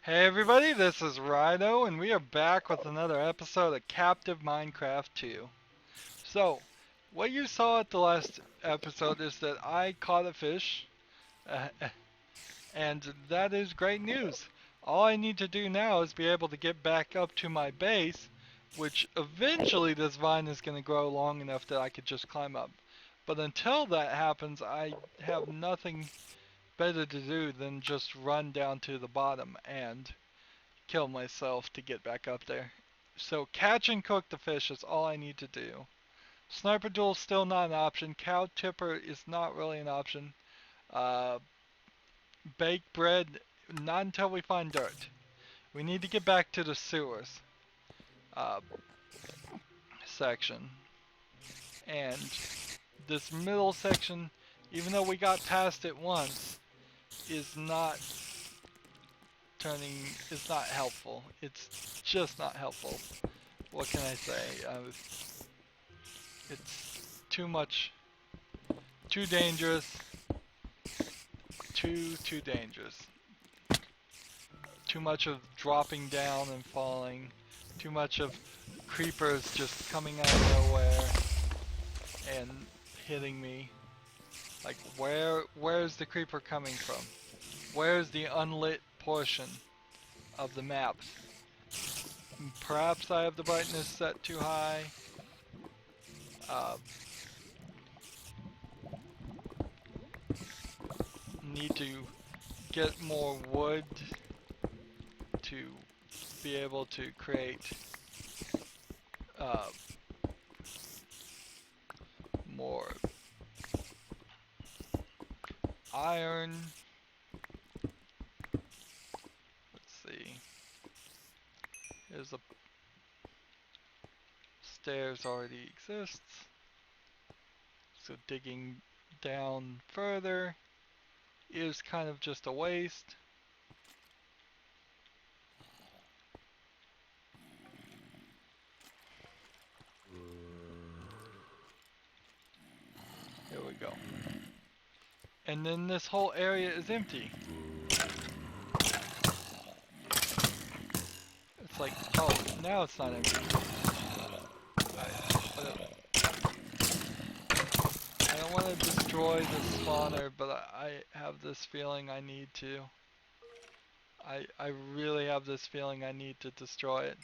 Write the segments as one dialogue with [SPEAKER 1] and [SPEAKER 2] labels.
[SPEAKER 1] Hey everybody, this is Rydo, and we are back with another episode of Captive Minecraft 2. So, what you saw at the last episode is that I caught a fish, uh, and that is great news. All I need to do now is be able to get back up to my base, which eventually this vine is going to grow long enough that I could just climb up. But until that happens, I have nothing better to do than just run down to the bottom and kill myself to get back up there. So catch and cook the fish is all I need to do. Sniper duel still not an option. Cow tipper is not really an option. Uh, Baked bread, not until we find dirt. We need to get back to the sewers uh, section. And this middle section, even though we got past it once, is not is not helpful. It's just not helpful. What can I say? It's too much, too dangerous, too dangerous. Too much of dropping down and falling. Too much of creepers just coming out of nowhere and hitting me. Like where's the creeper coming from? Where's the unlit portion of the map? Perhaps I have the brightness set too high. Uh, Need to get more wood to be able to create uh, more iron. Let's see. Here's a stairs already exists. So digging down further is kind of just a waste. Here we go. And then this whole area is empty. It's like, oh, now it's not empty. I don't want to destroy the spawner, but I have this feeling I need to. I really have this feeling I need to destroy it.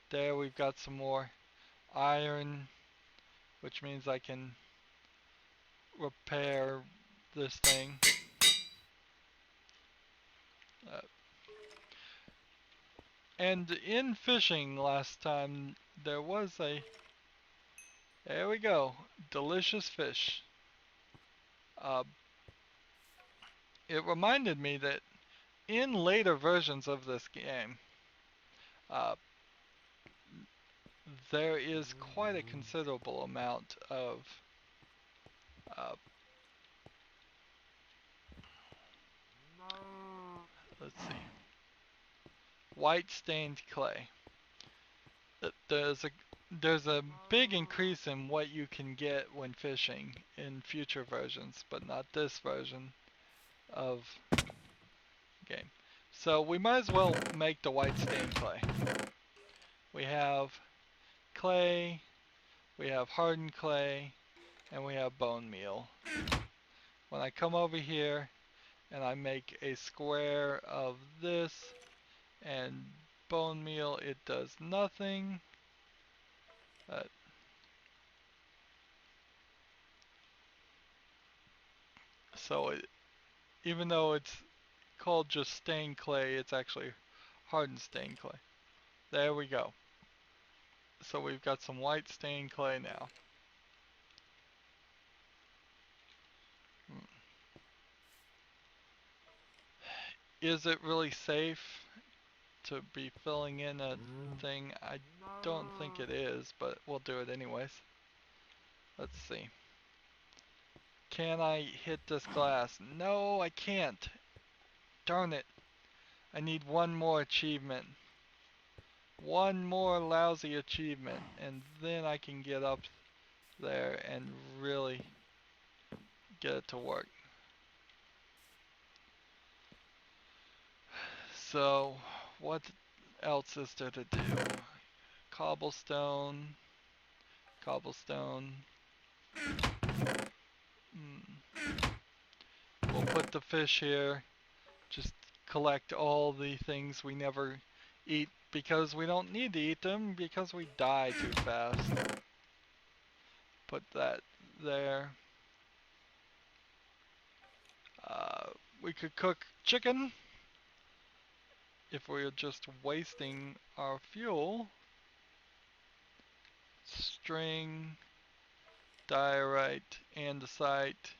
[SPEAKER 1] There we've got some more iron, which means I can repair this thing. Uh, and in fishing last time, there was there we go, delicious fish. Uh, it reminded me that in later versions of this game, uh, there is quite a considerable amount of uh, let's see, white stained clay. There's a big increase in what you can get when fishing in future versions, but not this version of game. So we might as well make the white stained clay. We have clay, we have hardened clay, and we have bone meal. When I come over here and I make a square of this and bone meal, it does nothing. Uh, so even though it's called just stained clay, it's actually hardened stained clay. There we go. So we've got some white stained clay now. Is it really safe to be filling in a thing? I don't think it is, but we'll do it anyways. Let's see. Can I hit this glass? No, I can't. Darn it. I need one more achievement. One more lousy achievement, and then I can get up there and really get it to work. So, what else is there to do? Cobblestone. Cobblestone. We'll put the fish here. Just collect all the things we never eat because we don't need to eat them because we die too fast. Put that there. We could cook chicken if we were just wasting our fuel. String, diorite, andesite.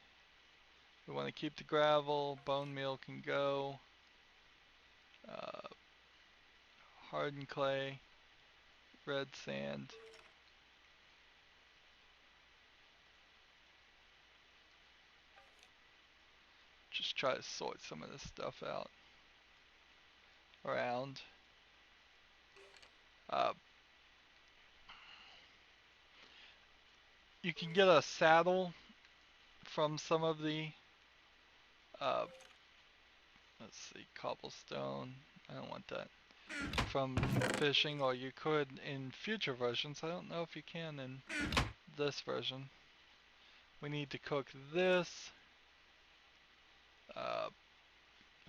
[SPEAKER 1] We want to keep the gravel. Bone meal can go. Uh, hardened clay, red sand. Just try to sort some of this stuff out around. Uh, you can get a saddle from some of the, uh, let's see, cobblestone. I don't want that. From fishing, or you could in future versions. I don't know if you can in this version. We need to cook this. Uh,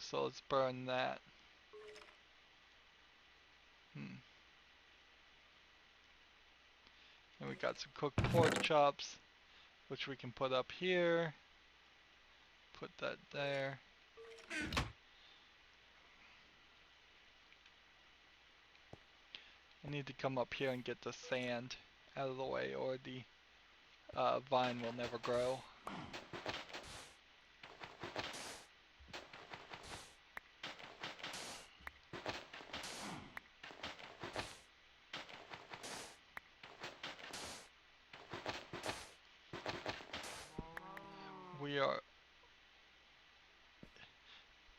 [SPEAKER 1] so let's burn that. And we got some cooked pork chops, which we can put up here. Put that there. I need to come up here and get the sand out of the way, or the vine will never grow.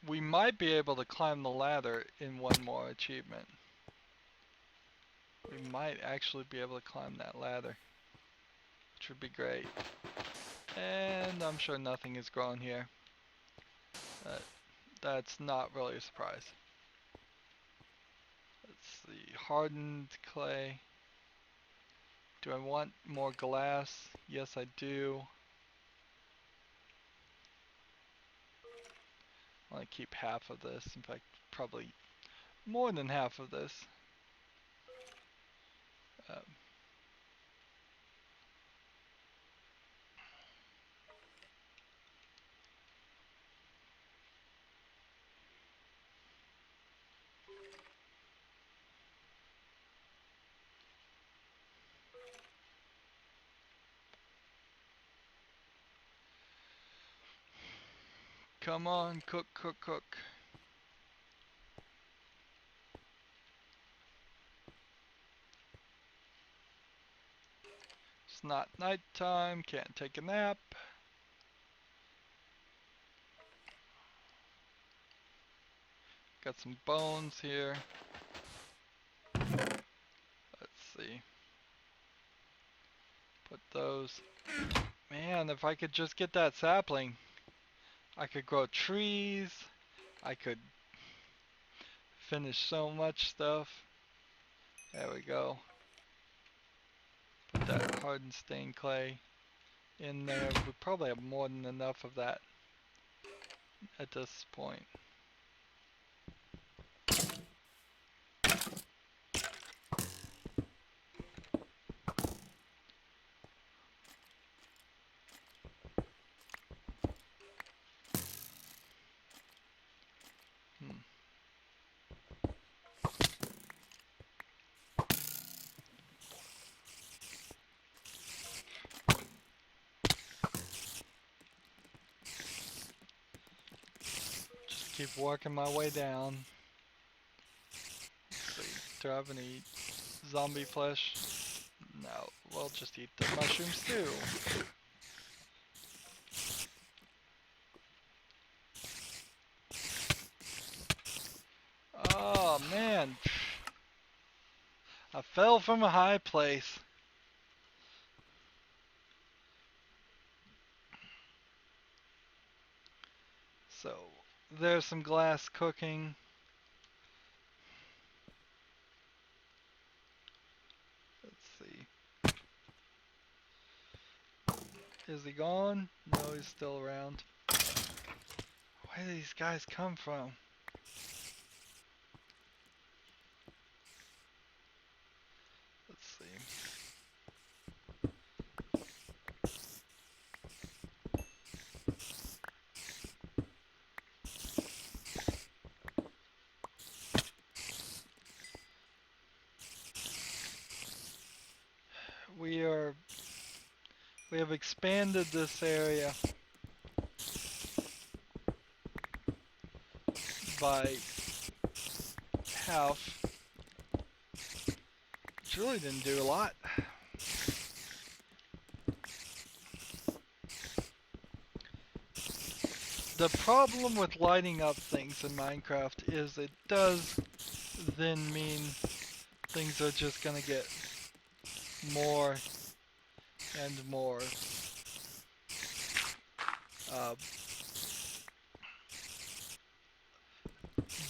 [SPEAKER 1] We might be able to climb the ladder in one more achievement. We might actually be able to climb that ladder, which would be great. And I'm sure nothing is growing here. That's not really a surprise. Let's see, hardened clay. Do I want more glass? Yes, I do. I want to keep half of this. In fact, probably more than half of this. Um, Come on, cook, cook, cook. It's not nighttime, can't take a nap. Got some bones here. Let's see. Put those. Man, if I could just get that sapling, I could grow trees. I could finish so much stuff. There we go. Put that hardened stained clay in there. We probably have more than enough of that at this point. Just keep working my way down. Let's see. Do I have any zombie flesh? No, we'll just eat the mushrooms too. Oh man, I fell from a high place. So there's some glass cooking. Is he gone? No, he's still around. Where do these guys come from? Let's see. We have expanded this area by half. Which really didn't do a lot. The problem with lighting up things in Minecraft is it does then mean things are just gonna get more and more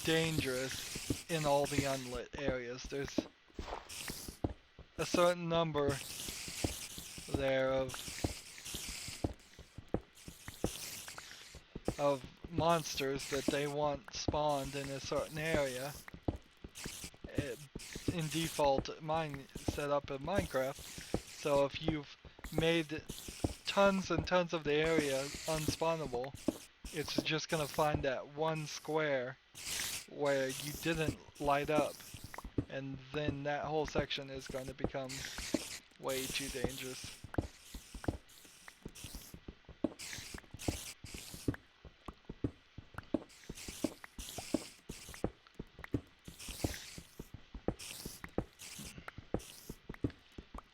[SPEAKER 1] dangerous in all the unlit areas. There's a certain number there of monsters that they want spawned in a certain area in default set up in Minecraft. So if you've made tons and tons of the area unspawnable, it's just gonna find that one square where you didn't light up, and then that whole section is going to become way too dangerous.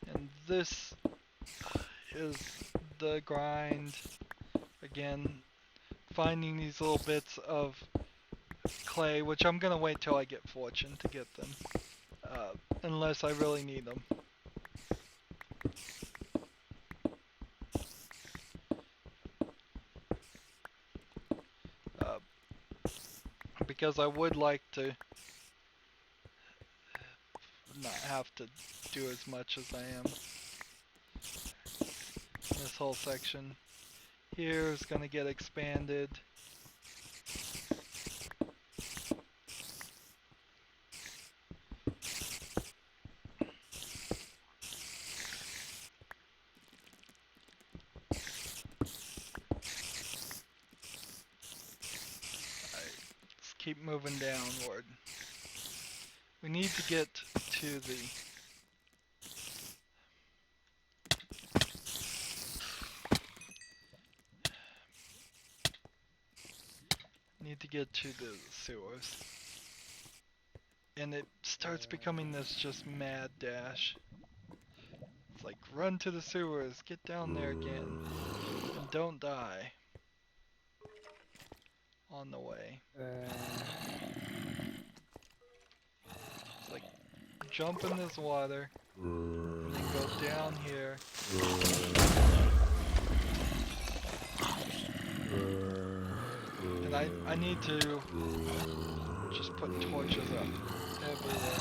[SPEAKER 1] And this is the grind. Again, finding these little bits of clay, which I'm gonna wait till I get fortune to get them, unless I really need them. Because I would like to not have to do as much as I am. This whole section here is gonna get expanded. Keep moving downward. We need to get to the sewers. And it starts becoming this just mad dash. It's like, run to the sewers, get down there again, and don't die on the way. It's like, jump in this water, and then go down here. And I need to just put torches up everywhere.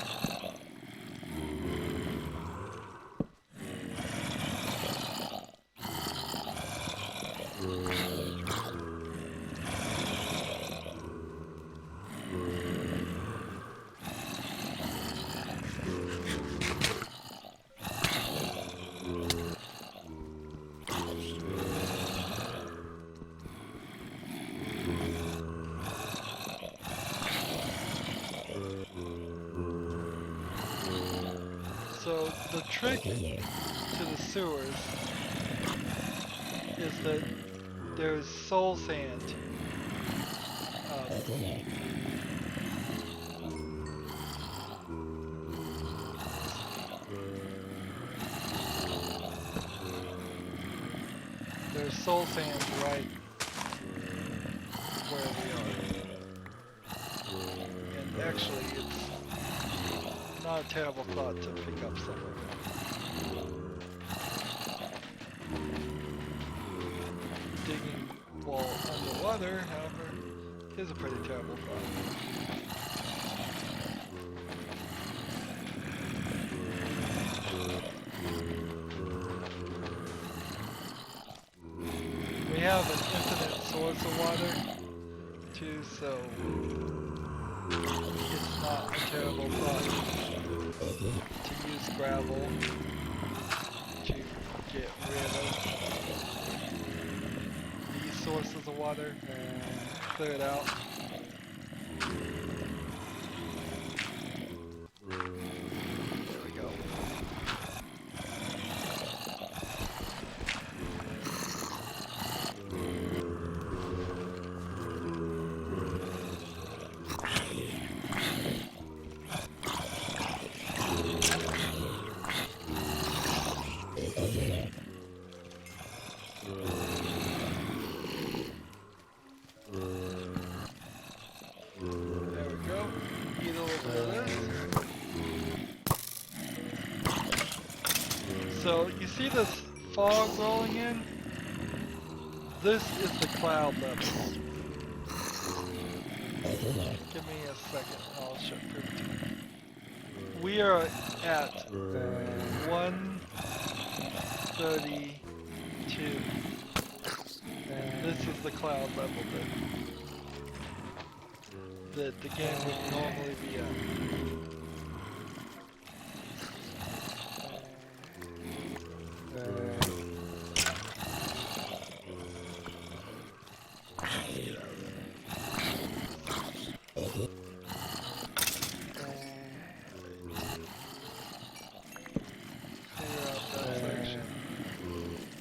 [SPEAKER 1] So the trick to the sewers is that there's soul sand. There's soul sand right where we are. And actually it's not a terrible thought to pick up some of it. Digging while underwater, however, is a pretty terrible thought. have an infinite source of water too, so it's not a terrible thought to use gravel to get rid of these sources of water, clear it out. There we go. So you see this fog rolling in? This is the cloud level. Give me a second, I'll prove it to you. We are at 132. This is the cloud level that the game would normally be at.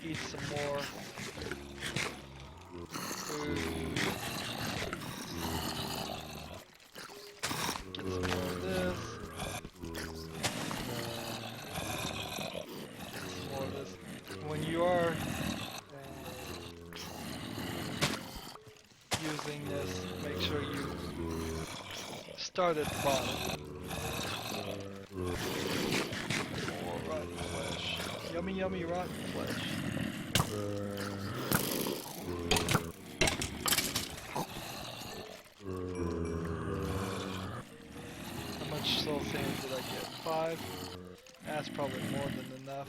[SPEAKER 1] Eat some more food. Get some more of this. Get some more of this. When you are using this, make sure you start at the bottom. More rotten flesh. Yummy, yummy rotten flesh. How much soul sand did I get? 5? That's probably more than enough.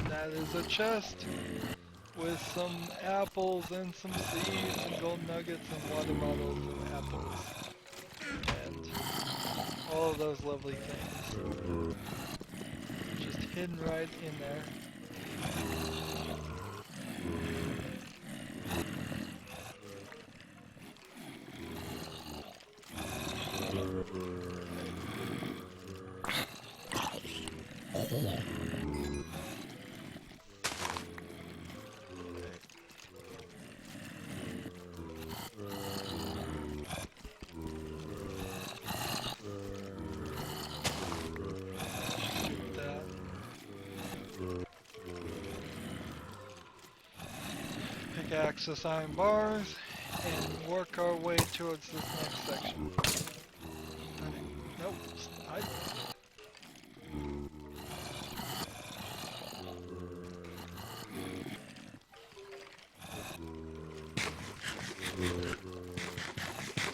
[SPEAKER 1] That is a chest with some apples and some seeds and gold nuggets and water bottles and apples and all of those lovely things. Just hidden right in there. Access iron bars and work our way towards this next section. Nope.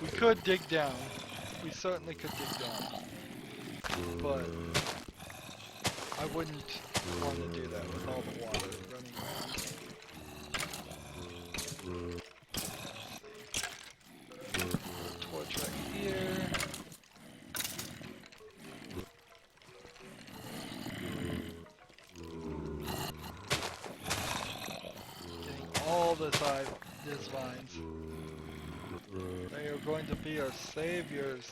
[SPEAKER 1] We could dig down. We certainly could dig down. But I wouldn't want to do that with all the water running around. Torch right here. Getting all these vines. They are going to be our saviors.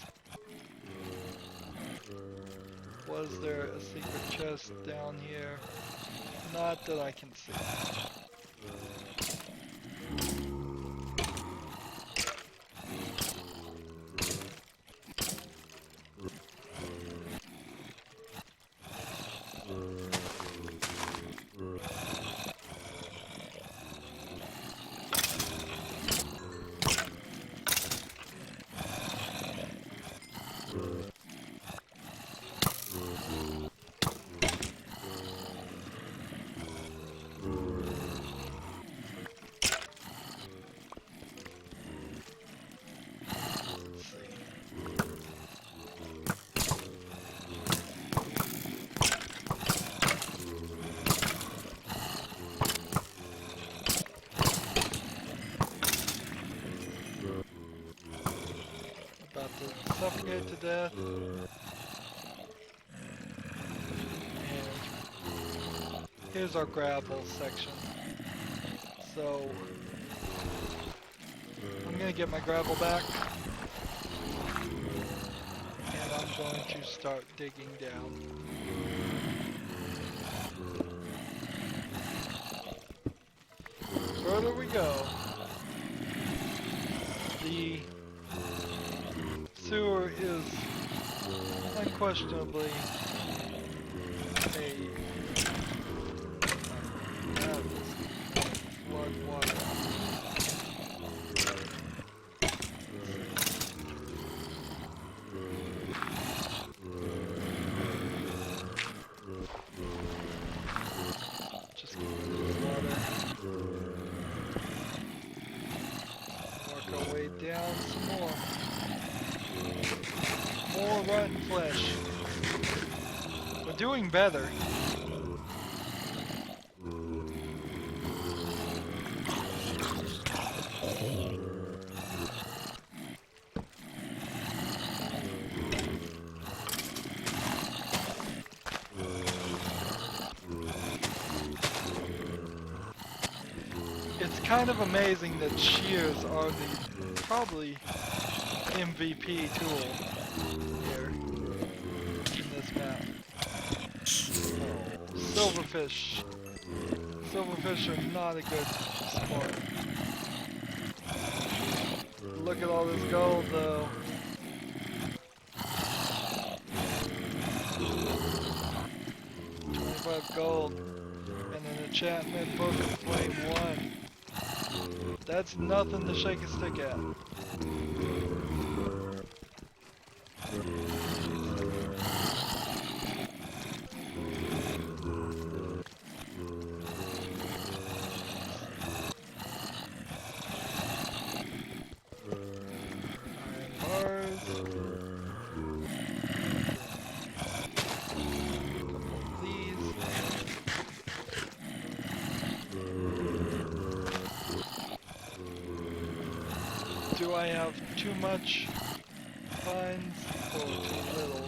[SPEAKER 1] Was there a secret chest down here? Not that I can see. suffocate to death. And here's our gravel section. So I'm gonna get my gravel back. And I'm going to start digging down. Further we go, the sewer is unquestionably a flood water. Just get rid of the water. Work our way down some more. More rotten flesh. We're doing better. It's kind of amazing that shears are the probably MVP tool here in this map. Silverfish. Silverfish are not a good sport. Look at all this gold though. $25 gold and an enchantment book of flame 1. That's nothing to shake a stick at. Do I have too much vines or too little?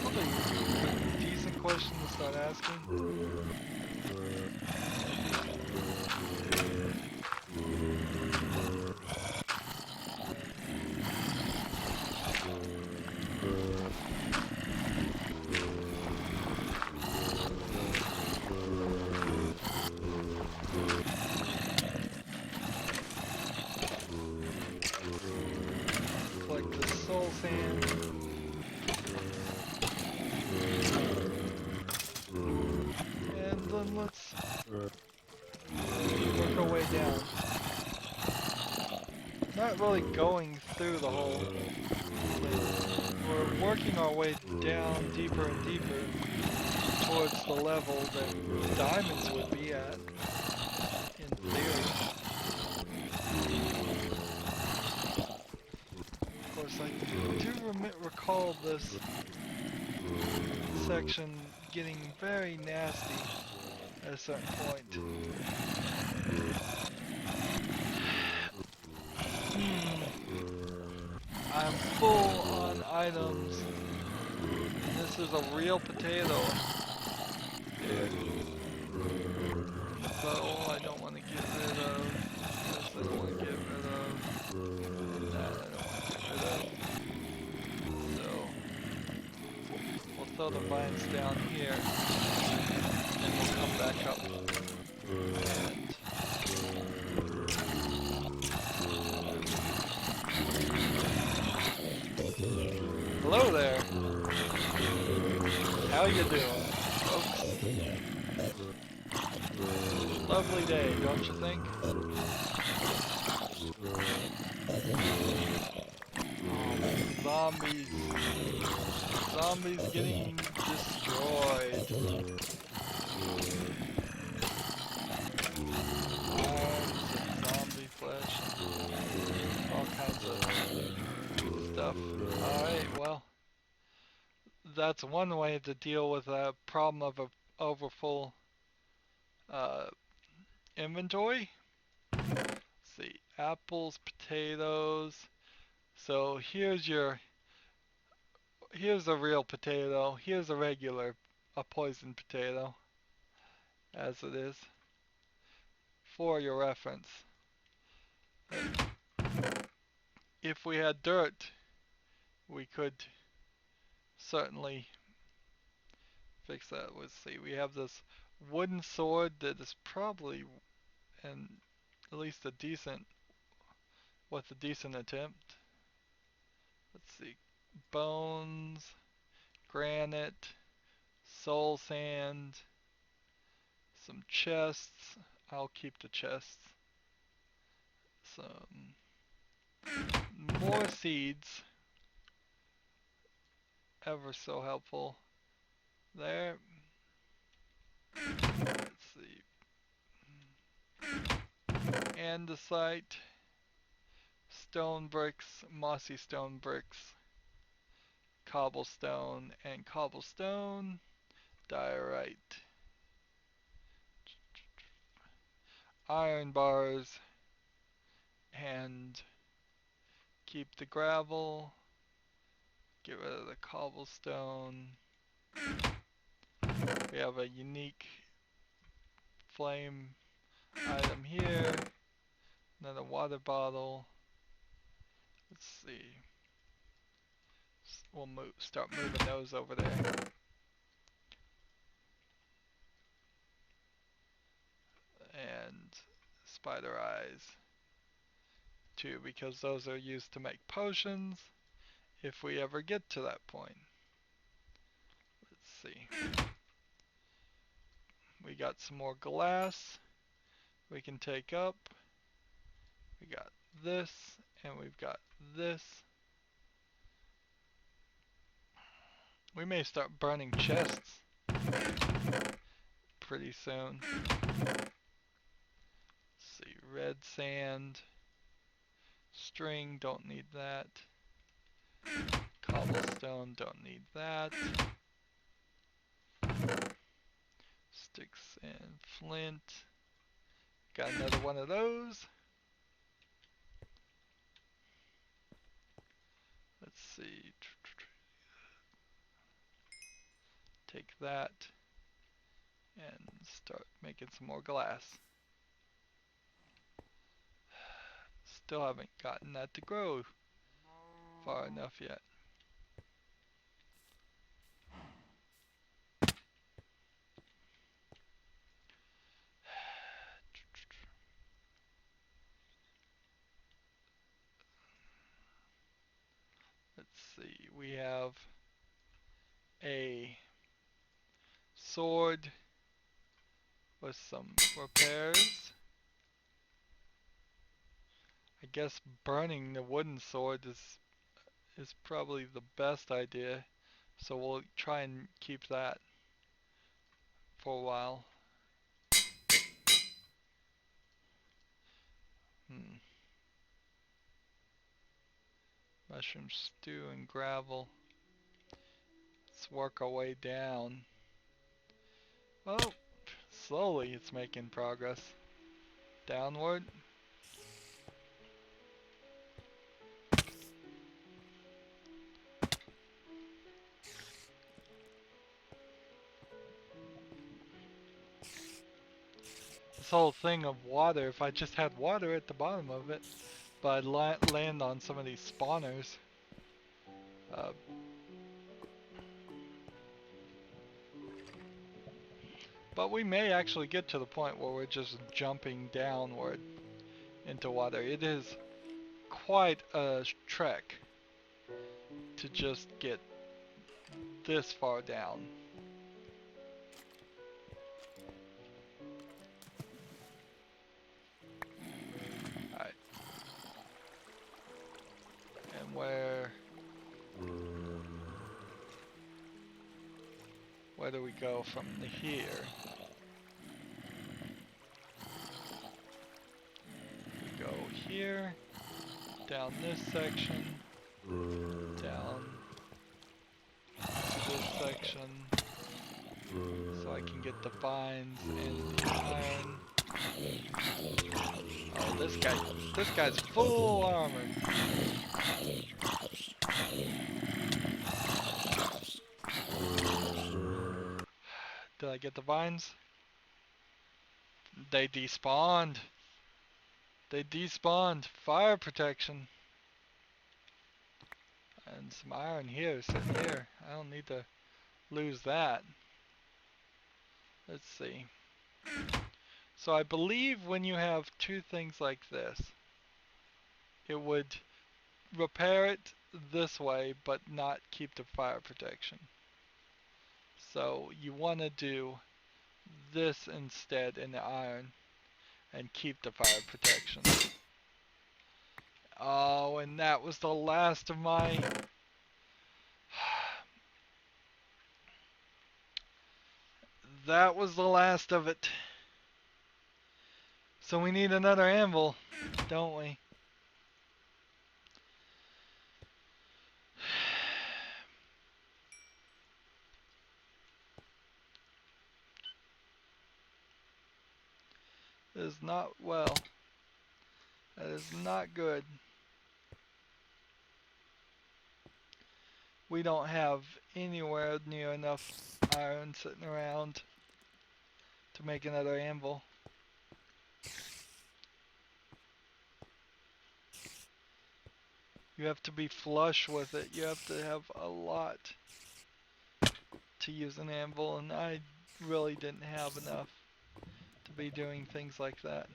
[SPEAKER 1] Probably a decent question to start asking. Collect the soul sand. And then let's work our way down. Not really going through the hole. We're working our way down deeper and deeper towards the level that diamonds would be at, in theory. Of course, I do recall this section getting very nasty at a certain point. I'm full on items. And this is a real potato. So I don't want to get rid of this. I don't want to get rid of that. I don't want to get rid of. So we'll throw the vines down here, and we'll come back up. Hello there. How you doing, folks? Lovely day, don't you think? Oh, zombies. Zombies getting destroyed. Zombie flesh. All kinds of stuff. Alright, well. That's one way to deal with a problem of a overfull inventory. Let's see, apples, potatoes, So here's a real potato. Here's a poison potato, as it is, for your reference. If we had dirt, we could certainly fix that. Let's see, we have this wooden sword that is probably, and at least with a decent attempt. Let's see, bones, granite, soul sand, some chests. I'll keep the chests. Some more seeds, ever so helpful. There. Let's see. Andesite, stone bricks, mossy stone bricks, cobblestone and cobblestone, diorite, iron bars, and keep the gravel, get rid of the cobblestone. We have a unique flame item here, another water bottle. Let's see. We'll start moving those over there. And spider eyes too, because those are used to make potions if we ever get to that point. Let's see. We got some more glass we can take up. We got this, and we've got this. We may start burning chests pretty soon. Let's see, red sand, string, don't need that. Cobblestone, don't need that. Sticks and flint. Got another one of those. Let's see. Take that and start making some more glass. Still haven't gotten that to grow far enough yet. Let's see, we have a sword with some repairs. I guess burning the wooden sword is probably the best idea, so we'll try and keep that for a while. Mushroom stew and gravel. Let's work our way down. Well, slowly it's making progress. Downward. This whole thing of water, if I just had water at the bottom of it, but I'd land on some of these spawners. But we may actually get to the point where we're just jumping downward into water. It is quite a trek to just get this far down. Alright. And where do we go from here? We go here, down this section, down this section, so I can get the vines and the iron. Oh, this guy's full armor. Did I get the vines? They despawned. They despawned. Fire protection. And some iron here, sitting here. I don't need to lose that. Let's see. So I believe when you have two things like this, it would repair it this way, but not keep the fire protection. So you want to do this instead in the iron and keep the fire protection. Oh, and that was the last of my... That was the last of it. So we need another anvil, don't we? It is not well. That is not good. We don't have anywhere near enough iron sitting around to make another anvil. You have to be flush with it. You have to have a lot to use an anvil, and I really didn't have enough to be doing things like that.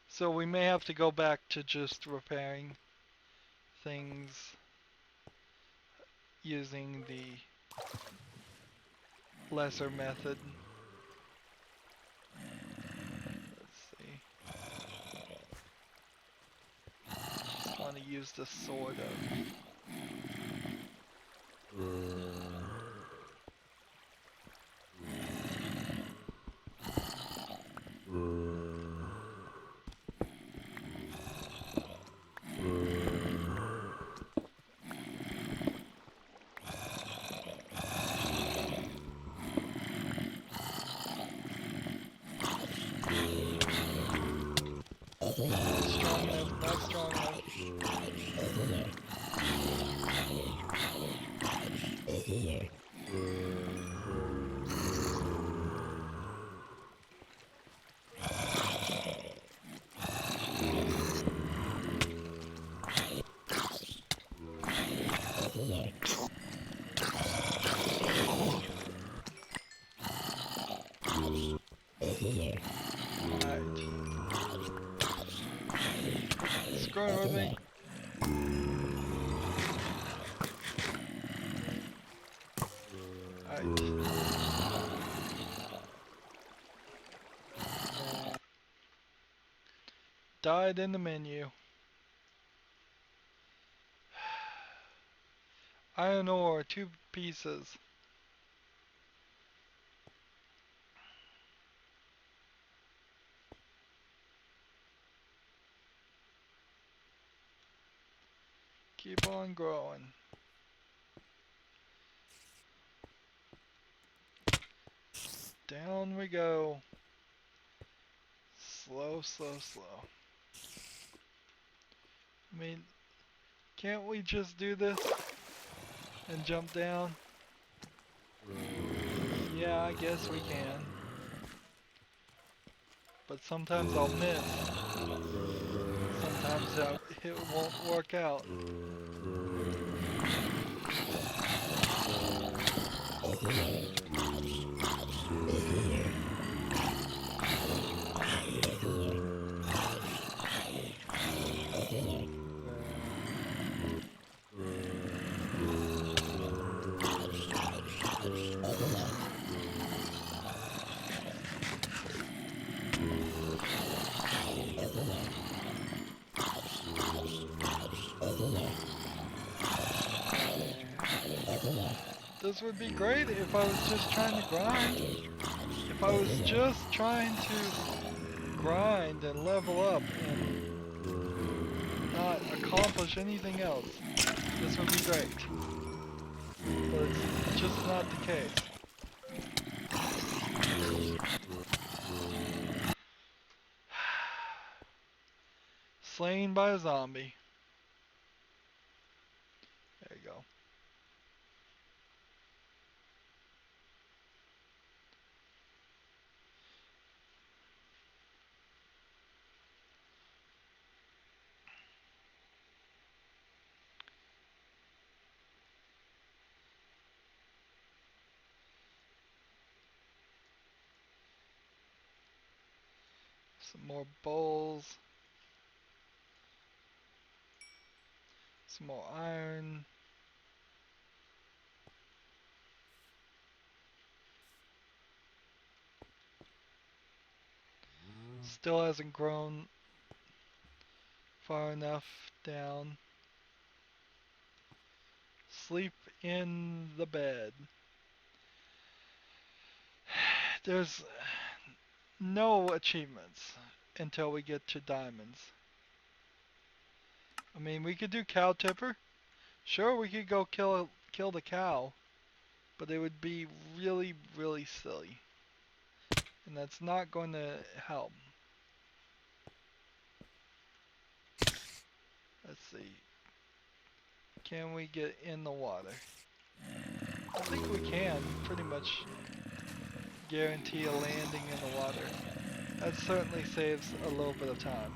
[SPEAKER 1] So we may have to go back to just repairing things using the lesser method. Let's see. Just want to use the sword of. Not strong enough, not strong enough. Screw with me. Alright. Died in the menu. Iron ore, 2 pieces. Keep on growing. Down we go. Slow, slow, slow. I mean, can't we just do this and jump down? Yeah, I guess we can. But sometimes I'll miss. Sometimes it won't work out. This would be great if I was just trying to grind. If I was just trying to grind and level up and not accomplish anything else, this would be great. but it's just not the case. Slain by a zombie. There you go. Some more bowls. Some more iron. Still hasn't grown far enough down. Sleep in the bed. There's no achievements until we get to diamonds. I mean, we could do cow tipper. Sure, we could go kill the cow, but it would be really, really silly. And that's not going to help. Let's see. Can we get in the water? I think we can pretty much guarantee a landing in the water. That certainly saves a little bit of time.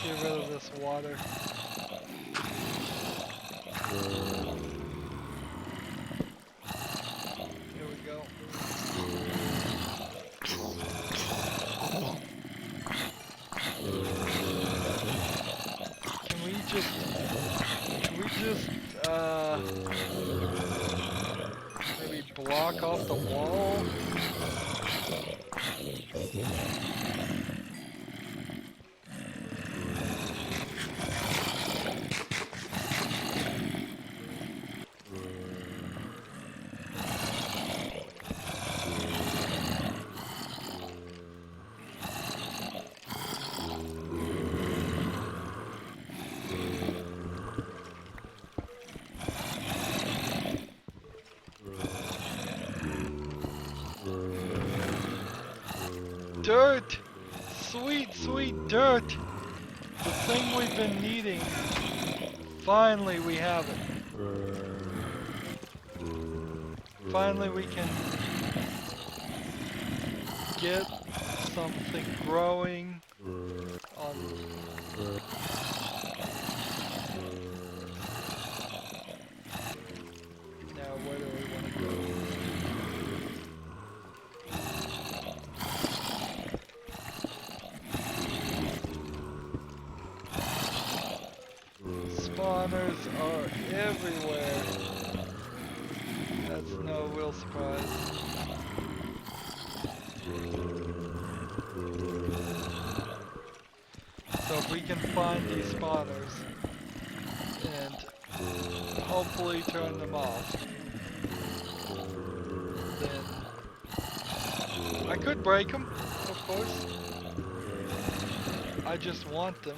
[SPEAKER 1] Get rid of this water. Here we go. Can we just maybe block off the wall? Dirt! Sweet, sweet dirt! The thing we've been needing. Finally we have it. Finally we can get something growing on. Now where do we want to go? Spawners are everywhere. That's no real surprise. So if we can find these spawners and hopefully turn them off, then I could break them, of course. I just want them.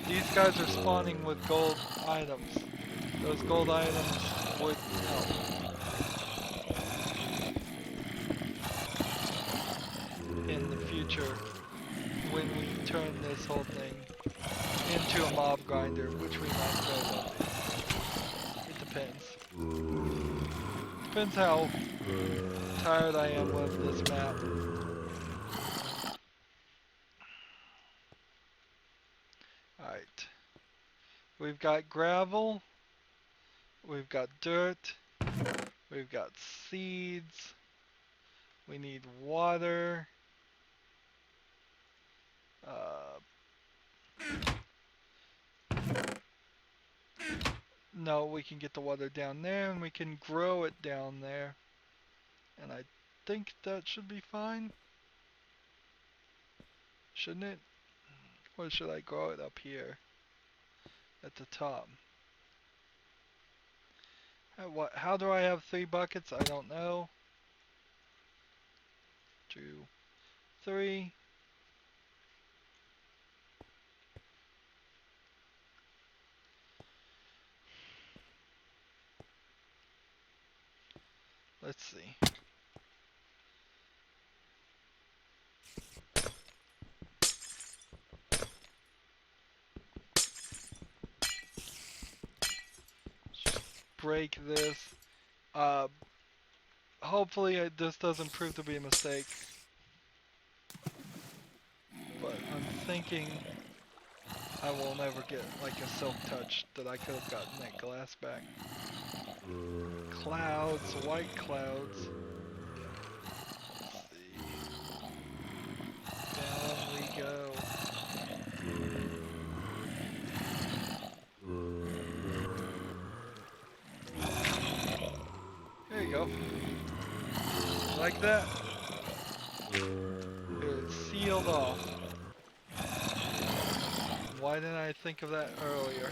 [SPEAKER 1] These guys are spawning with gold items. Those gold items would help. In the future, when we turn this whole thing into a mob grinder, which we might very well do. It depends. Depends how tired I am of this map. Alright. We've got gravel. We've got dirt. We've got seeds. We need water. Uh, no, we can get the water down there and we can grow it down there. And I think that should be fine. Shouldn't it? Or should I grow it up here at the top? How do I have 3 buckets? I don't know. 2, 3. Let's see. Just break this. Hopefully this doesn't prove to be a mistake. But I'm thinking I will never get like a silk touch that I could have gotten that glass back. Clouds, white clouds. Let's see. Down we go. There you go. Like that. It's sealed off. Why didn't I think of that earlier?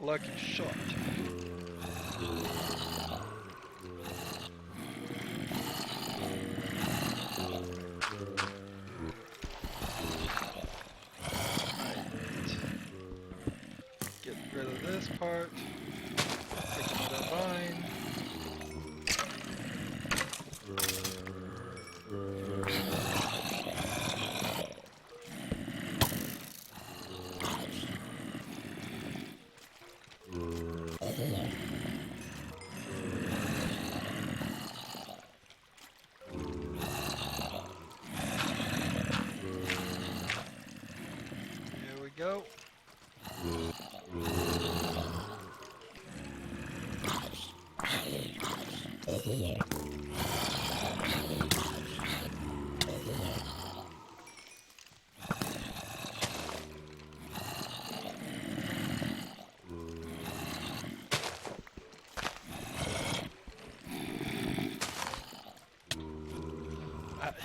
[SPEAKER 1] Lucky shot. Get rid of this part. Take another vine. Here we go.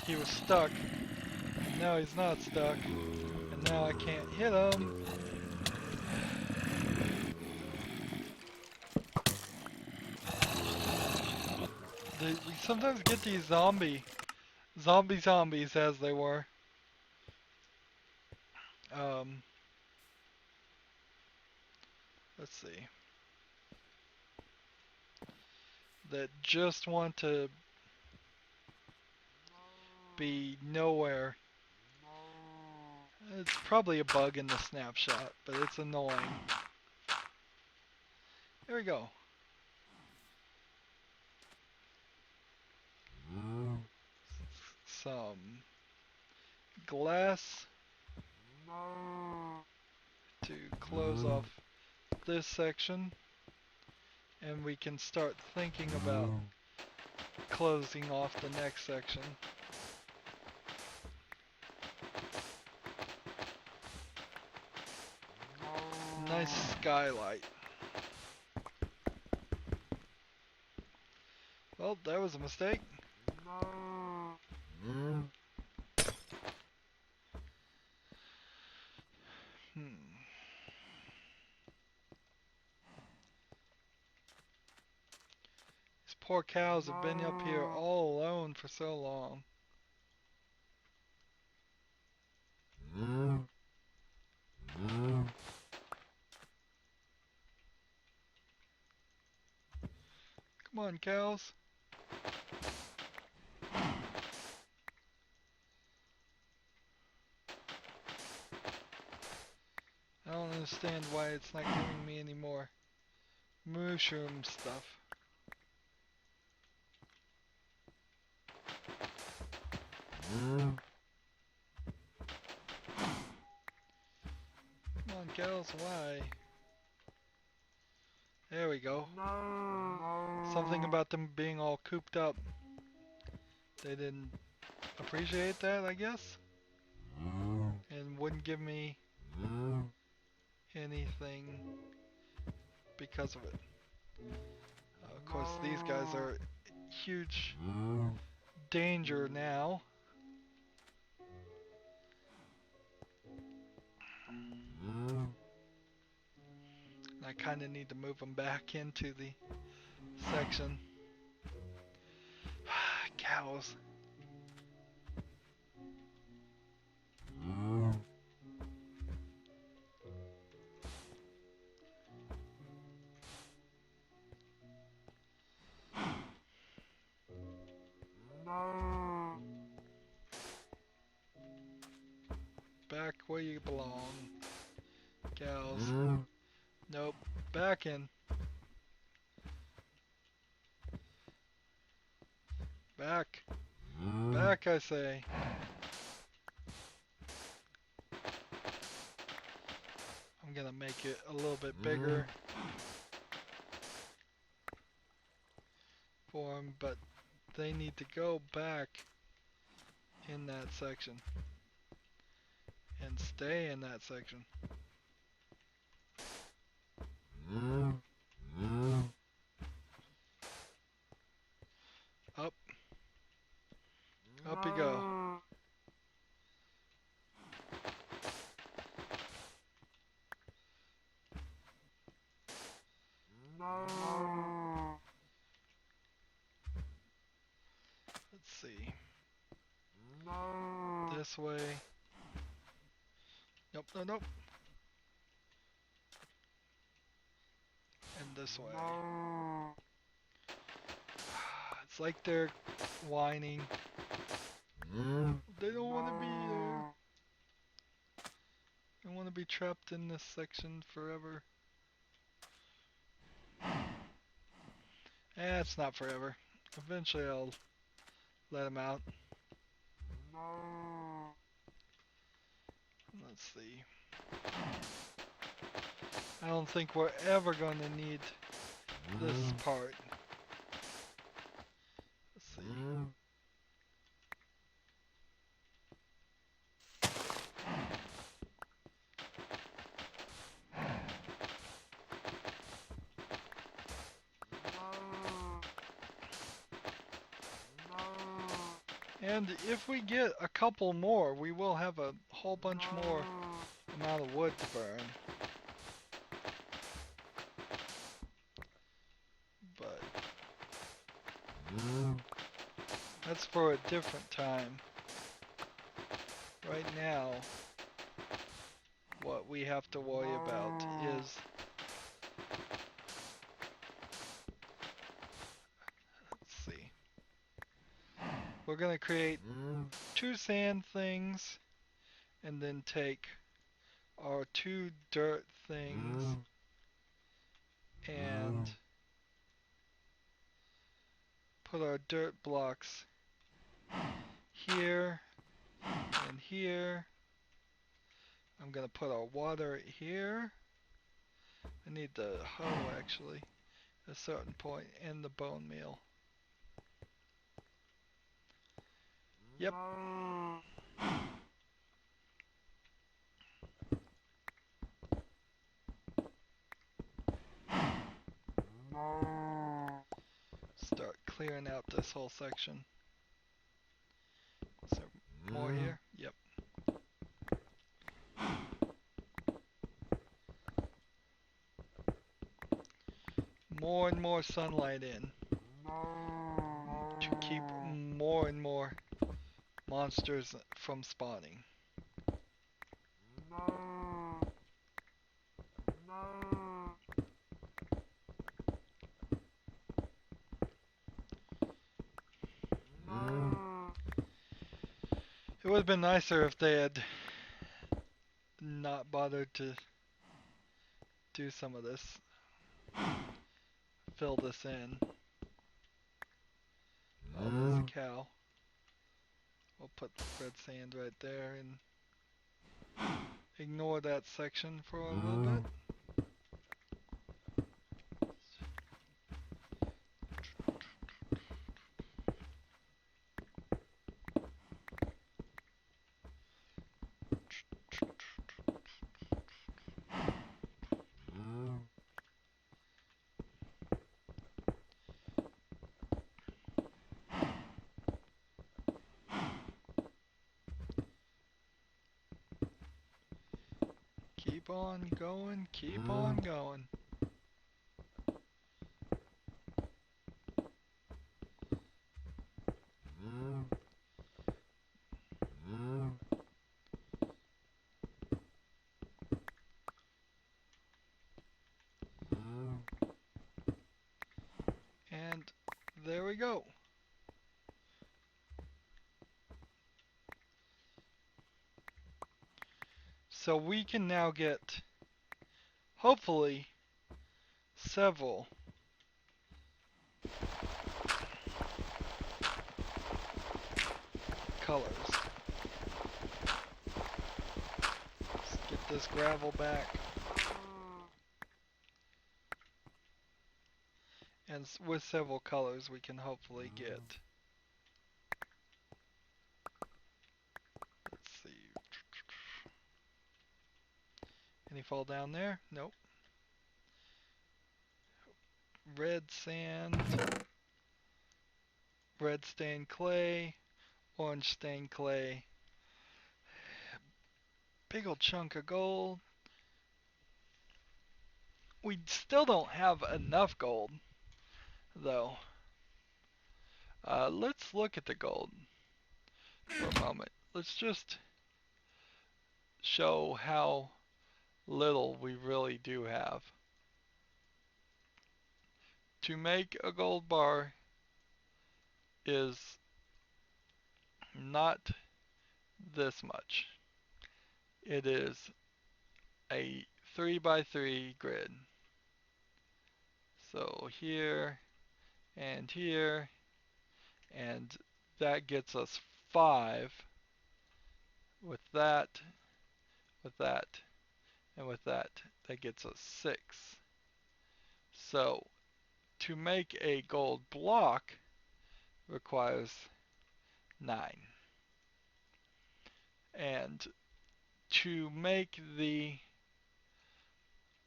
[SPEAKER 1] He was stuck. Now he's not stuck. And now I can't hit him. We sometimes get these zombies as they were. Let's see. That just want to be nowhere. It's probably a bug in the snapshot, but it's annoying. Here we go. Some glass to close off this section, and we can start thinking about closing off the next section. Nice skylight. Well, that was a mistake. These poor cows have been up here all alone for so long. Come on, cows. I don't understand why it's not giving me any more mushroom stuff. Come on, cows, why? There we go. Something about them being all cooped up. They didn't appreciate that, I guess. And wouldn't give me anything because of it. Of course, these guys are huge danger now. I kind of need to move them back into the section. Cows. Back where you belong. Cows. Nope. Back in. Back. Back, I say. I'm gonna make it a little bit bigger for them, but they need to go back in that section and stay in that section. Up. Up you go. Let's see. This way. Nope, no, nope. And this way. It's like they're whining. They don't want to be there. They want to be trapped in this section forever. It's not forever. Eventually I'll let them out. Let's see. I don't think we're ever going to need this part. Let's see. And if we get a couple more, we will have a whole bunch more amount of wood to burn. But that's for a different time. Right now, what we have to worry about is we're going to create 2 sand things and then take our 2 dirt things and put our dirt blocks here and here. I'm going to put our water here. I need the hoe actually at a certain point and the bone meal. Yep. Start clearing out this whole section. Is there more here? Yep. More and more sunlight in to keep more and more monsters from spawning. It would have been nicer if they had not bothered to do some of this. Fill this in. Oh, there's a cow. We'll put red sand right there and ignore that section for a little bit. Keep on going, keep on going. And there we go. So we can now get, hopefully, several colors. Let's get this gravel back. And with several colors we can hopefully get, let's see, any fall down there? Nope. Red sand, red stained clay, orange stained clay, big old chunk of gold. We still don't have enough gold though. Let's look at the gold for a moment. Let's just show how little we really do have. To make a gold bar is not this much. It is a 3x3 grid. So here and here, and that gets us 5 with that, with that, and with that. That gets us 6. So to make a gold block requires 9. And to make the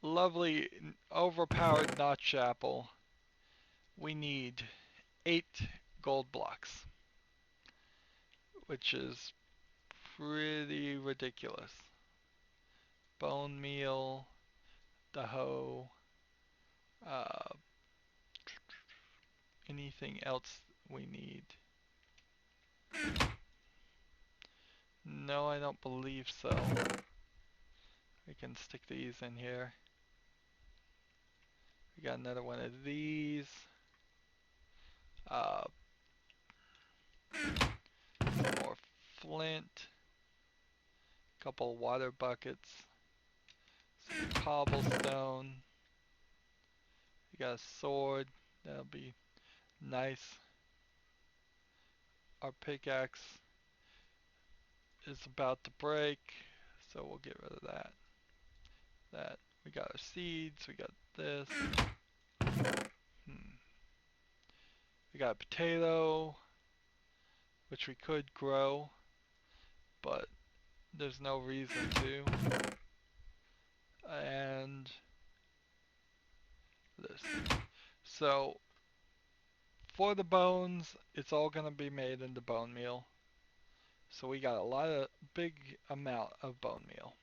[SPEAKER 1] lovely overpowered notch apple, we need 8 gold blocks, which is pretty ridiculous. Bone meal, the hoe, uh, anything else we need. No, I don't believe so. We can stick these in here. We got another one of these. Some more flint. Couple water buckets. Some cobblestone. We got a sword. That'll be nice. Our pickaxe is about to break, so we'll get rid of that. We got our seeds. We got this. We got a potato, which we could grow, but there's no reason to. And this. So for the bones, it's all gonna be made into bone meal. So we got a big amount of bone meal.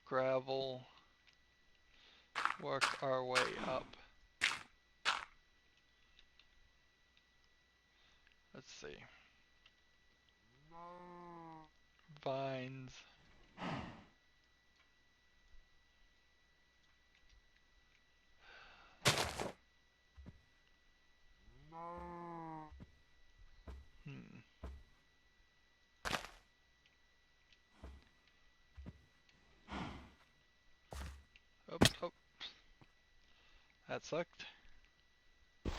[SPEAKER 1] Gravel. Work our way up. Let's see. Vines. That sucked. Let's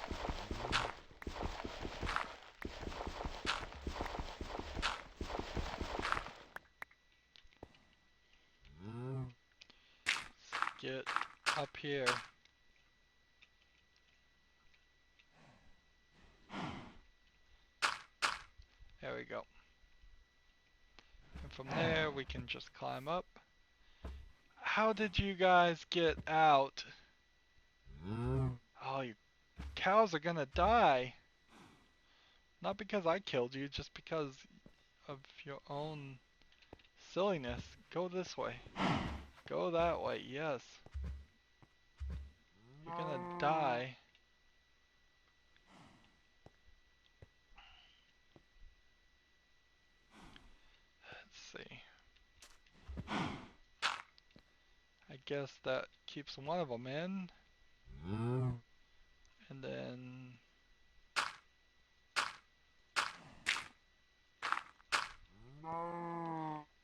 [SPEAKER 1] get up here. There we go. And from there we can just climb up. How did you guys get out? Oh, you cows are gonna die. Not because I killed you, just because of your own silliness. Go this way. Go that way, yes. You're gonna die. Let's see. I guess that keeps one of them in. And then...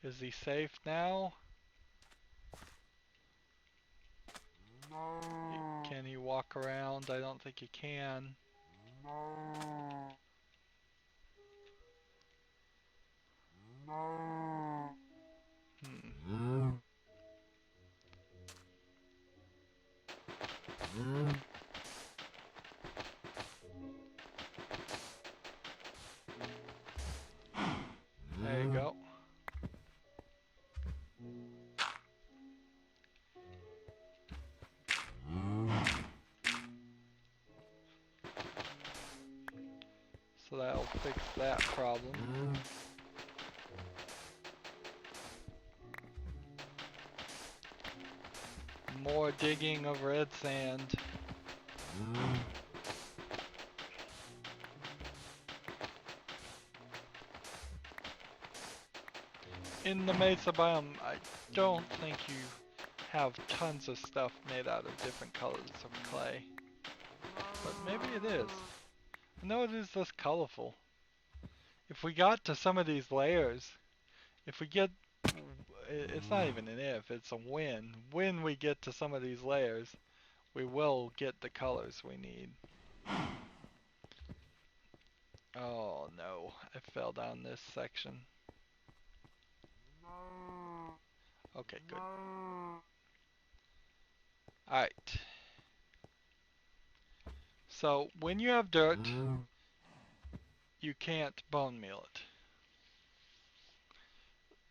[SPEAKER 1] Is he safe now? Can he walk around? I don't think he can. There you go. So that'll fix that problem. More digging of red sand. In the mesa biome, I don't think you have tons of stuff made out of different colors of clay. But maybe it is. I know it is less colorful. If we got to some of these layers, if we get, it's not even an if, it's a when we get to some of these layers, we will get the colors we need. Oh no, I fell down this section. Okay, good. Alright. So, when you have dirt, you can't bone meal it.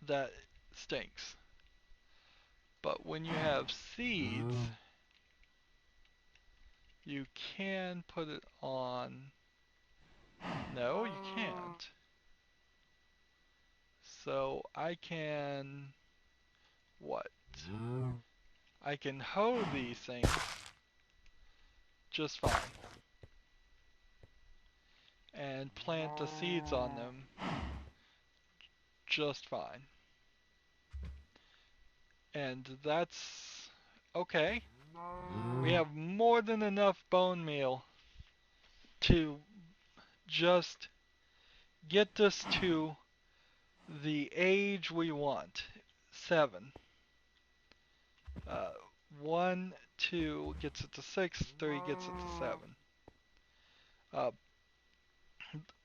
[SPEAKER 1] That stinks. But when you have seeds, you can put it on... No, you can't. So I can... What? I can hoe these things just fine. And plant the seeds on them just fine. And that's okay. We have more than enough bone meal to just get this to the age we want. 7. 1, 2 gets it to 6, 3 gets it to 7.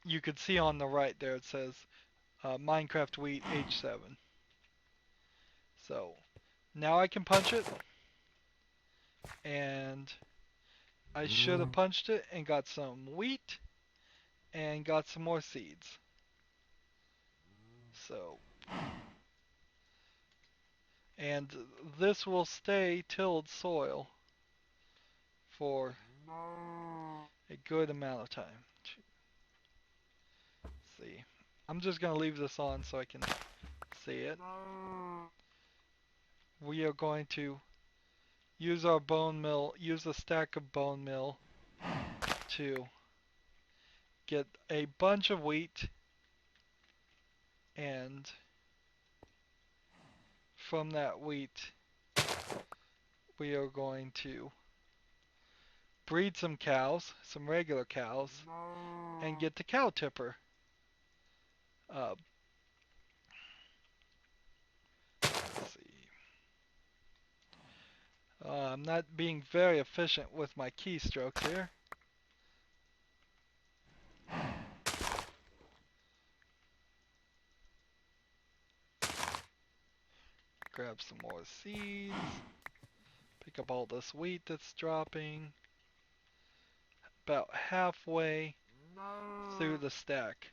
[SPEAKER 1] You could see on the right there it says Minecraft wheat age 7. So now I can punch it, and I should have punched it and got some wheat and got some more seeds. So, and this will stay tilled soil for a good amount of time. Let's see. I'm just going to leave this on so I can see it. We are going to use our bone mill, use a stack of bone meal to get a bunch of wheat, and from that wheat we are going to breed some cows, some regular cows, and get the cow tipper. Let's see. I'm not being very efficient with my keystrokes here. Grab some more seeds. Pick up all this wheat that's dropping. About halfway through the stack.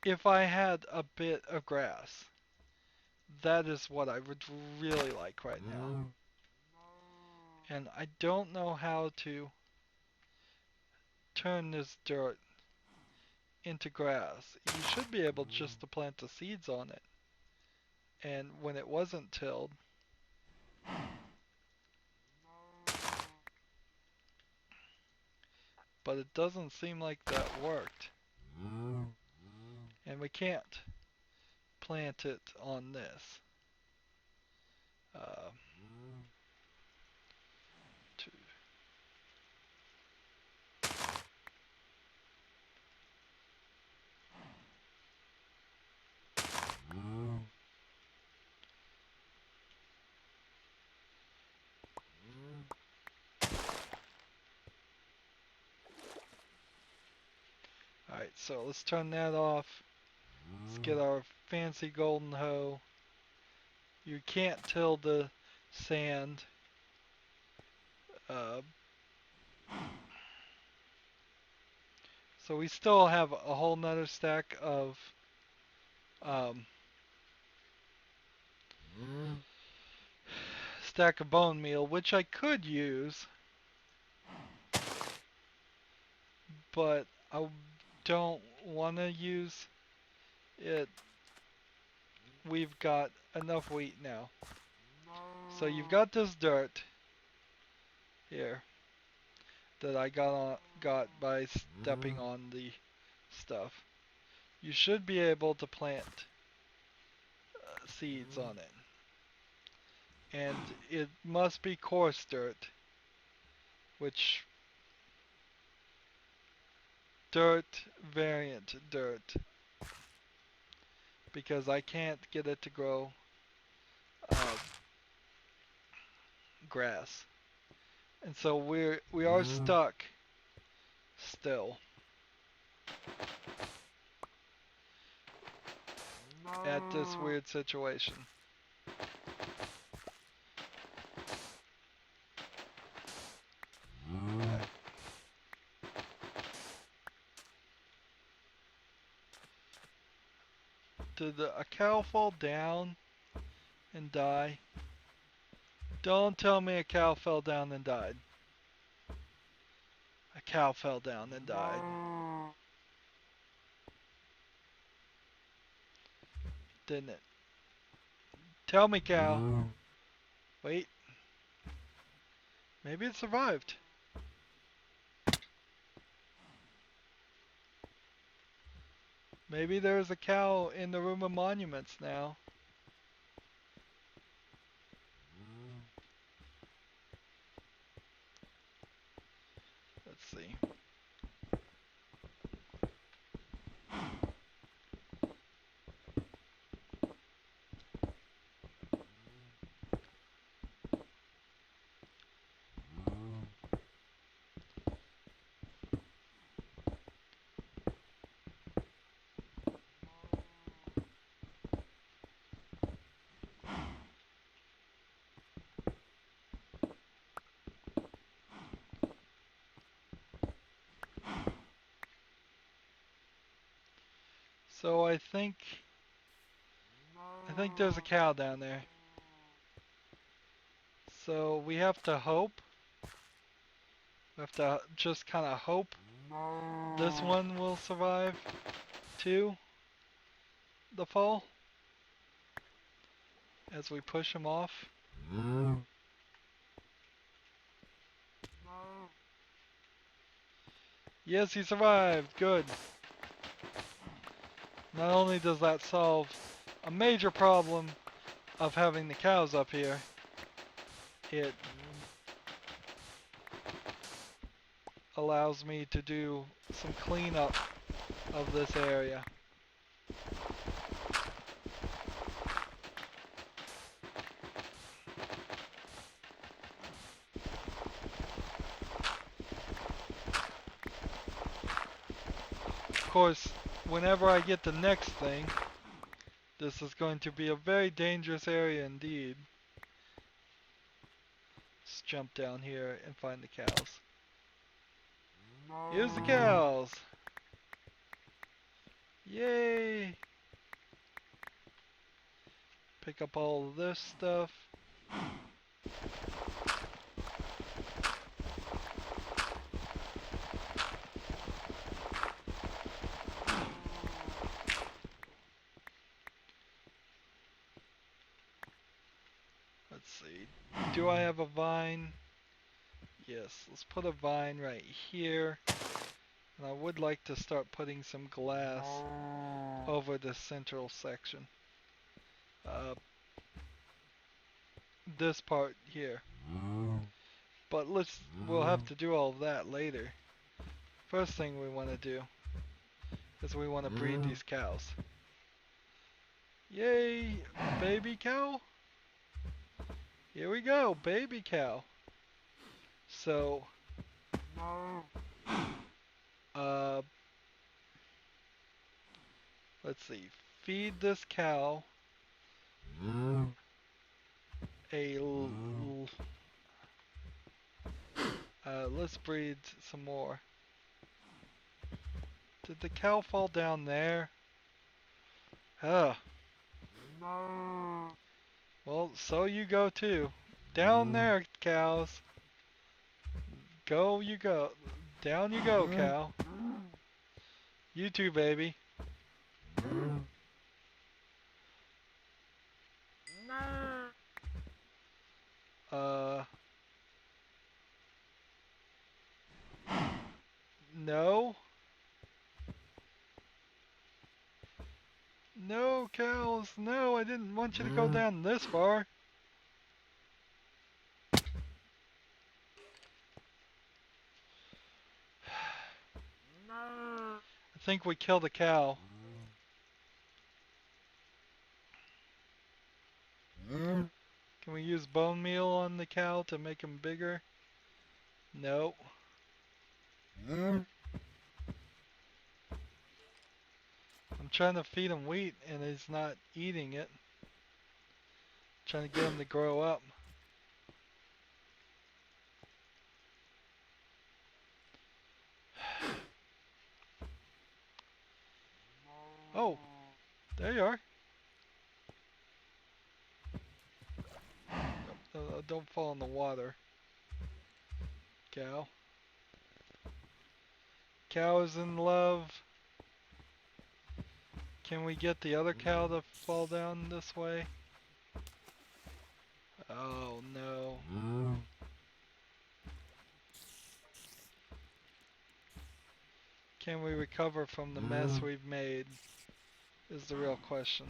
[SPEAKER 1] If I had a bit of grass, that is what I would really like right now. And I don't know how to turn this dirt into grass. You should be able just to plant the seeds on it. And when it wasn't tilled, but it doesn't seem like that worked. And we can't plant it on this. Uh, to, Alright, so let's turn that off. Let's get our fancy golden hoe. You can't till the sand. Uh, so we still have a whole nother stack of um, bone meal, which I could use, but I don't want to use it. We've got enough wheat now. So you've got this dirt here that I got by stepping on the stuff. You should be able to plant seeds on it. And it must be coarse dirt, which dirt variant dirt, because I can't get it to grow grass. And so we are stuck still at this weird situation. Did a cow fall down and die? Don't tell me a cow fell down and died. A cow fell down and died. Didn't it? Tell me, cow. Wait. Maybe it survived. Maybe there's a cow in the room of monuments now. Let's see. So I think there's a cow down there. So we have to hope. We have to just kind of hope this one will survive too the fall as we push him off. Yes, he survived. Good. Not only does that solve a major problem of having the cows up here, it allows me to do some cleanup of this area. Of course, whenever I get the next thing, this is going to be a very dangerous area indeed. Let's jump down here and find the cows. Here's the cows! Yay! Pick up all of this stuff. Let's see. Do I have a vine? Yes, let's put a vine right here. And I would like to start putting some glass over the central section. This part here. But we'll have to do all of that later. First thing we want to do is we want to breed these cows. Yay, baby cow. Here we go, baby cow. So, let's see, feed this cow let's breed some more. Did the cow fall down there? Ugh. Well, so you go too. Down there, cows. Go you go. Down you go, cow. You too, baby. No. No, cows. No, I didn't want you to go down this far. I think we killed a cow. Can we use bone meal on the cow to make him bigger? No. I'm trying to feed him wheat and he's not eating it. Trying to get him to grow up. Oh, there you are. Don't fall in the water. Cow. Cow is in love. Can we get the other cow to fall down this way? Oh no. Can we recover from the mess we've made? Is the real question.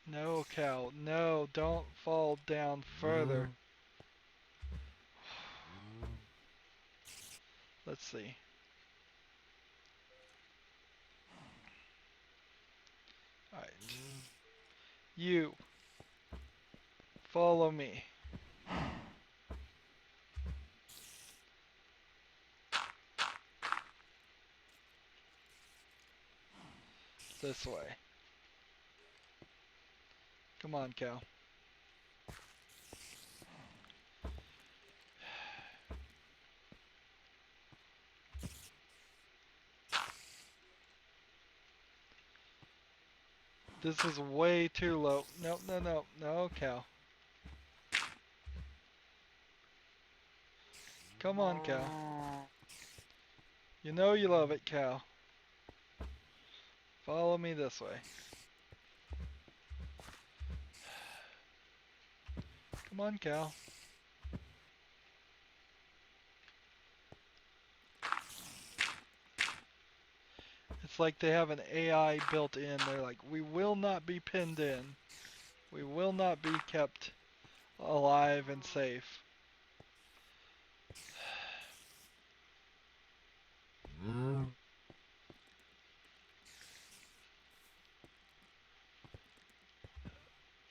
[SPEAKER 1] No, cow. No, don't fall down further. Let's see. Alright. You. Follow me. This way. Come on, cow. This is way too low. No, no, no. No, cow. Come on, cow. You know you love it, cow. Follow me this way. Come on, cow. It's like they have an AI built in. They're like, we will not be pinned in. We will not be kept alive and safe.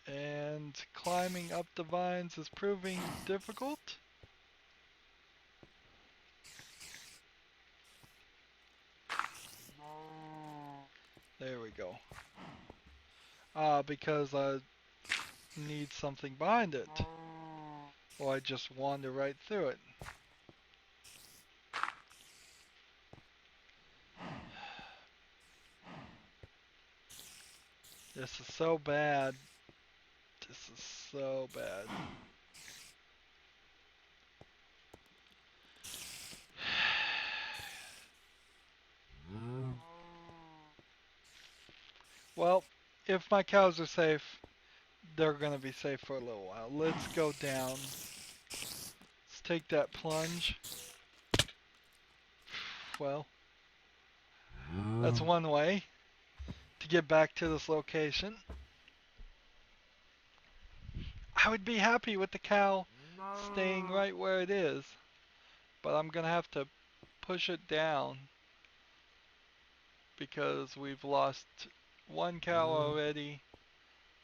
[SPEAKER 1] And climbing up the vines is proving difficult. There we go. Because I need something behind it. Or I just wander right through it. This is so bad. This is so bad. Well, if my cows are safe, they're gonna be safe for a little while. Let's go down. Let's take that plunge. Well, that's one way to get back to this location. I would be happy with the cow staying right where it is, but I'm gonna have to push it down because we've lost one cow already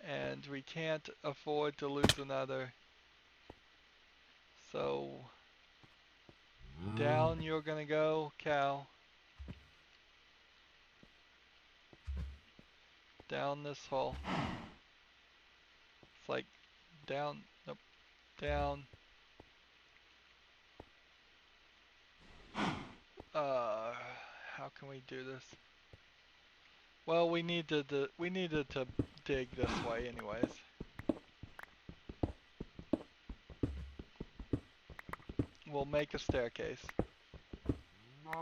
[SPEAKER 1] and we can't afford to lose another. So down you're gonna go, cow. Down this hole. It's like down, nope, down. How can we do this? Well, we needed to dig this way anyways. We'll make a staircase. A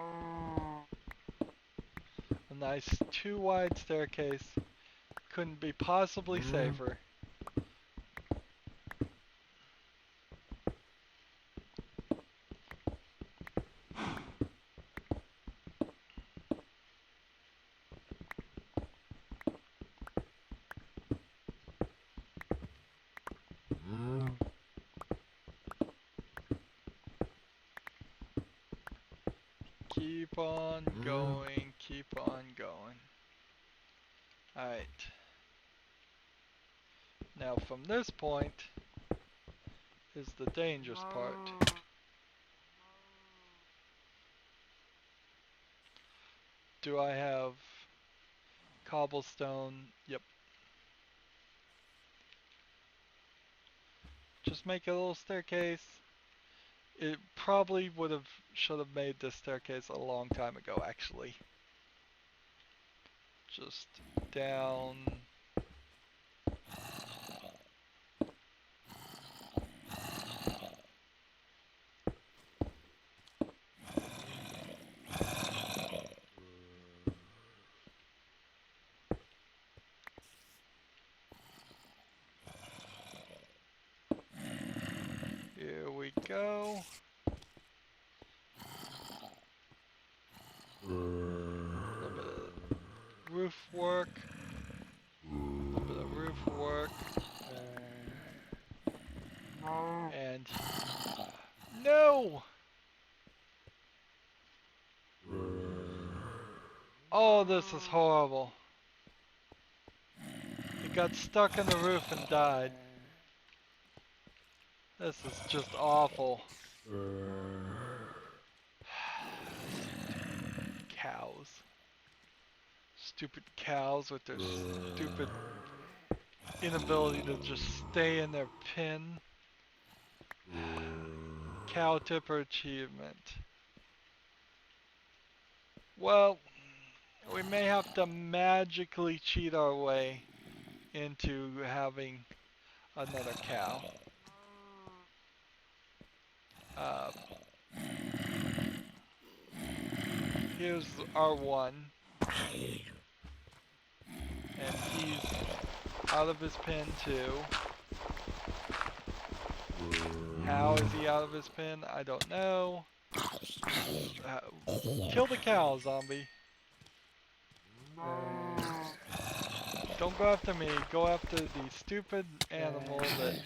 [SPEAKER 1] nice 2-wide staircase. Couldn't be possibly safer. Keep on going, keep on going. Alright. Now from this point is the dangerous part. Do I have cobblestone? Yep. Just make a little staircase. It probably should have made this staircase a long time ago, actually. Just down. Here we go. A little bit of roof work. A little bit of roof work. And no! Oh, this is horrible. It got stuck in the roof and died. This is just awful. Cows. Stupid cows with their stupid inability to just stay in their pen. Cow tipper achievement. Well, we may have to magically cheat our way into having another cow. Here's our one. And he's out of his pen too. How is he out of his pen? I don't know. Kill the cow, zombie. Don't go after me. Go after the stupid animal that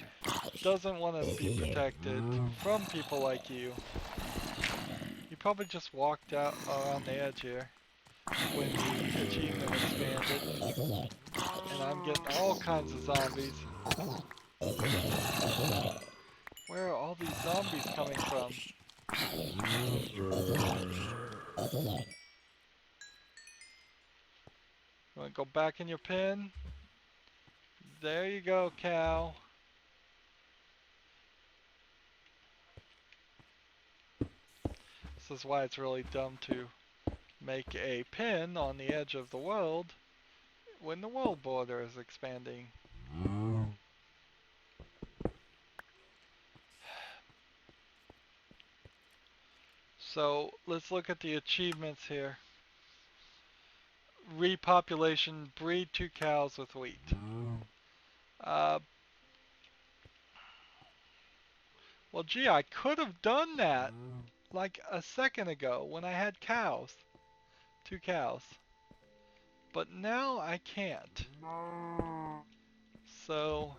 [SPEAKER 1] doesn't want to be protected from people like you. He probably just walked out around the edge here when the achievement expanded. And I'm getting all kinds of zombies. Where are all these zombies coming from? You want to go back in your pen? There you go, cow. This is why it's really dumb to make a pen on the edge of the world when the world border is expanding. So let's look at the achievements here. Repopulation, breed 2 cows with wheat. Well, gee, I could have done that like a second ago when I had cows. 2 cows. But now I can't. So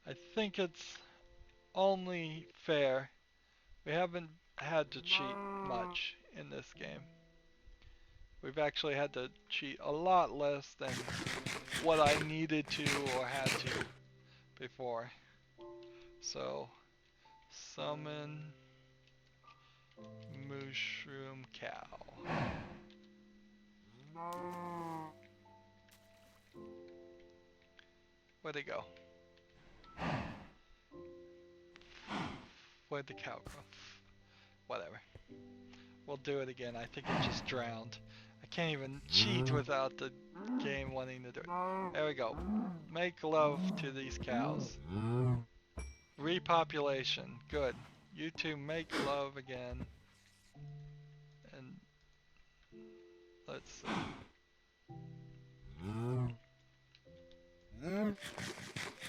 [SPEAKER 1] I think it's only fair. We haven't had to cheat much in this game. We've actually had to cheat a lot less than what I needed to or had to before. So, summon mushroom cow. Where'd it go? Where'd the cow go? Whatever. We'll do it again. I think it just drowned. I can't even cheat without the game wanting to do it. There we go. Make love to these cows. Repopulation. Good. You two make love again. And let's see.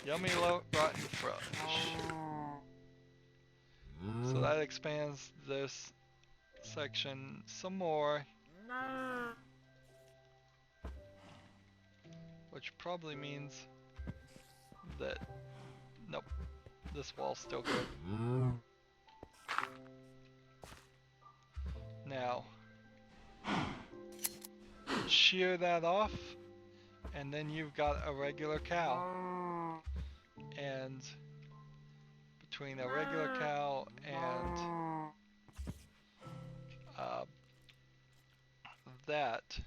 [SPEAKER 1] Yummy rotten fudge. So that expands this section some more. Which probably means that, nope, this wall's still good. Now, shear that off, and then you've got a regular cow. And between a regular cow and that,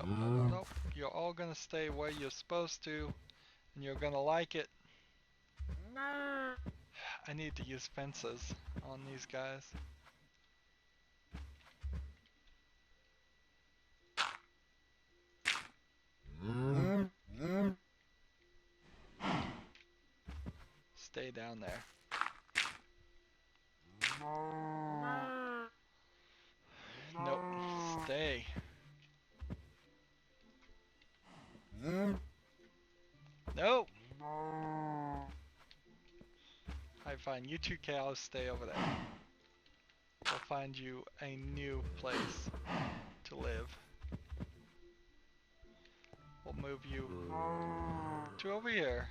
[SPEAKER 1] nope. You're all gonna stay where you're supposed to, and you're gonna like it. I need to use fences on these guys. Stay down there. Nope. Stay. Nope. Alright, fine. You 2 cows stay over there. We'll find you a new place to live. We'll move you to over here.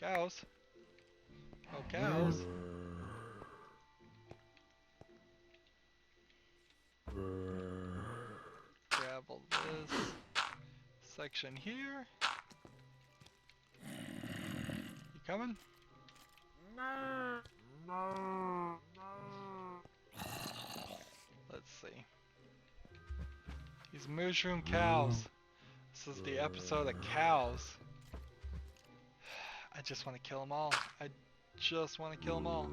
[SPEAKER 1] Cows. Oh, cows. Gravel this section here. You coming? Let's see. These mushroom cows. This is the episode of cows. I just want to kill them all. I just want to kill them all.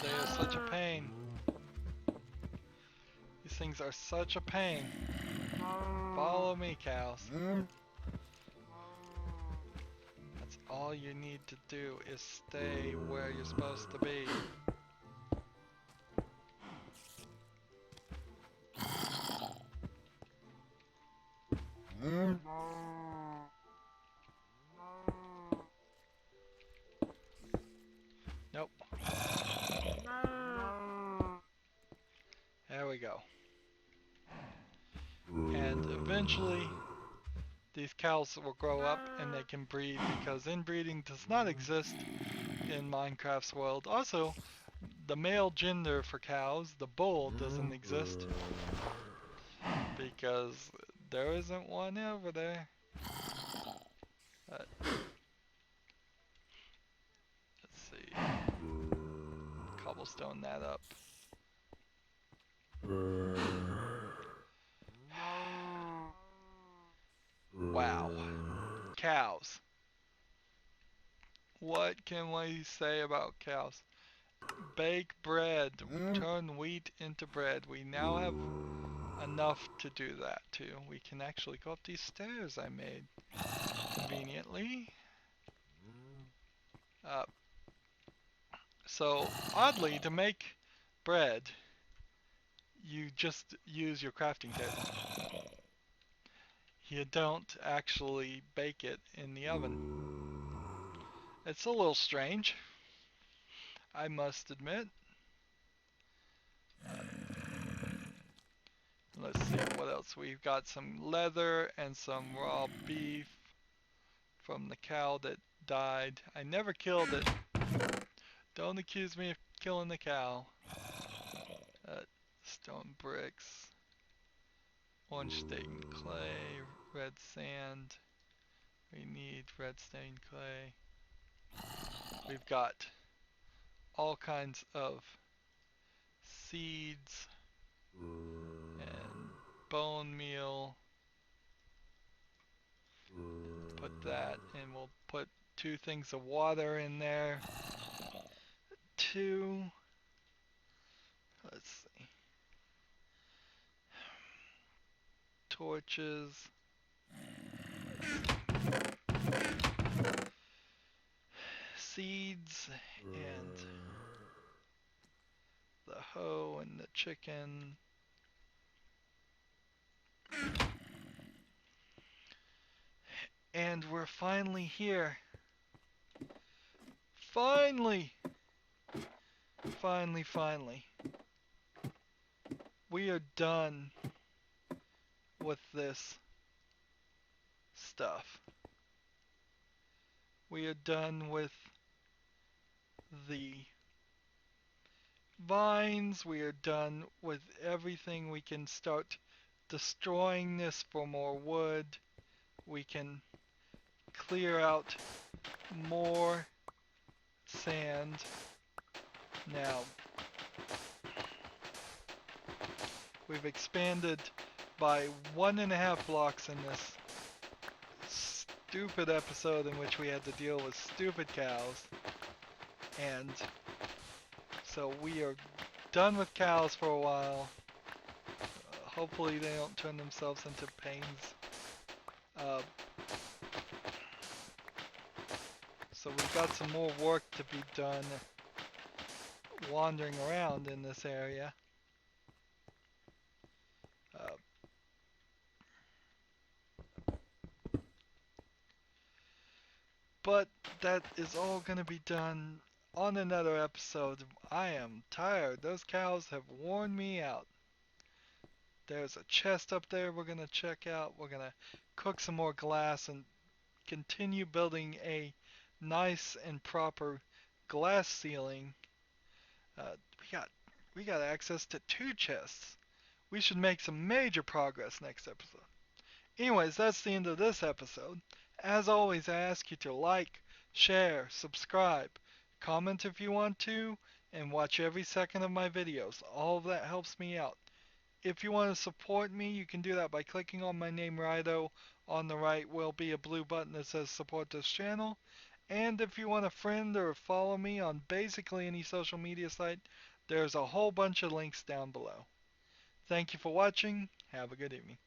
[SPEAKER 1] They are such a pain. These things are such a pain. Follow me, cows. all you need to do is stay where you're supposed to be. Nope. There we go. And eventually, these cows will grow up and they can breed, because inbreeding does not exist in Minecraft's world. Also, the male gender for cows, the bull, doesn't exist because there isn't one over there. Let's see. Cobblestone that up. Wow. Cows. What can we say about cows? Bake bread. Turn wheat into bread. We now have enough to do that too. We can actually go up these stairs I made conveniently. So oddly, to make bread, you just use your crafting table. You don't actually bake it in the oven. It's a little strange, I must admit. Let's see what else. We've got some leather and some raw beef from the cow that died. I never killed it. Don't accuse me of killing the cow. Stone bricks, orange stained clay, red sand. We need red stained clay. We've got all kinds of seeds and bone meal. Put that, and we'll put 2 things of water in there. 2. Let's see. Torches. Seeds and the hoe and the chicken. And we're finally here. Finally! Finally. We are done with this stuff. We are done with the vines. We are done with everything. We can start destroying this for more wood. We can clear out more sand. Now, we've expanded by 1.5 blocks in this stupid episode in which we had to deal with stupid cows. And so we are done with cows for a while. Hopefully they don't turn themselves into pains. So we've got some more work to be done wandering around in this area. But that is all going to be done on another episode. I am tired. Those cows have worn me out. There's a chest up there we're going to check out. We're going to cook some more glass and continue building a nice and proper glass ceiling. We got access to 2 chests. We should make some major progress next episode. Anyways, that's the end of this episode. As always, I ask you to like, share, subscribe, comment if you want to, and watch every second of my videos. All of that helps me out. If you want to support me, you can do that by clicking on my name, Rydo. On the right will be a blue button that says support this channel. And if you want to friend or follow me on basically any social media site, there's a whole bunch of links down below. Thank you for watching. Have a good evening.